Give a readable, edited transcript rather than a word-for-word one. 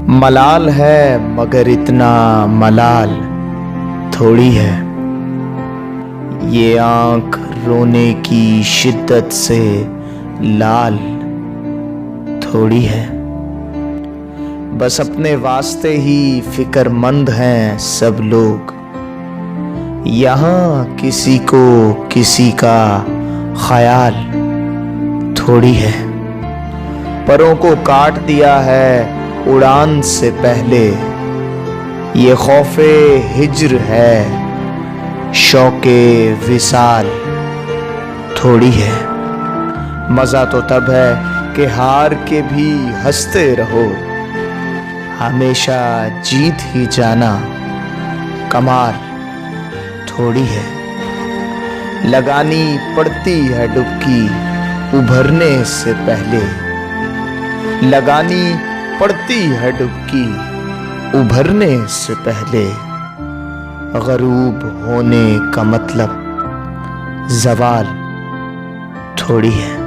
मलाल है मगर इतना मलाल थोड़ी है। ये आंख रोने की शिद्दत से लाल थोड़ी है। बस अपने वास्ते ही फिक्रमंद हैं सब लोग। यहाँ किसी को किसी का ख्याल थोड़ी है। परों को काट दिया है उड़ान से पहले। ये खौफे हिज्र है शौके विसाल थोड़ी है। मजा तो तब है कि हार के भी हंसते रहो। हमेशा जीत ही जाना कमाल थोड़ी है। लगानी पड़ती है डुबकी उभरने से पहले। लगानी पड़ती है डुबकी उभरने से पहले। गरूब होने का मतलब ज़वाल थोड़ी है।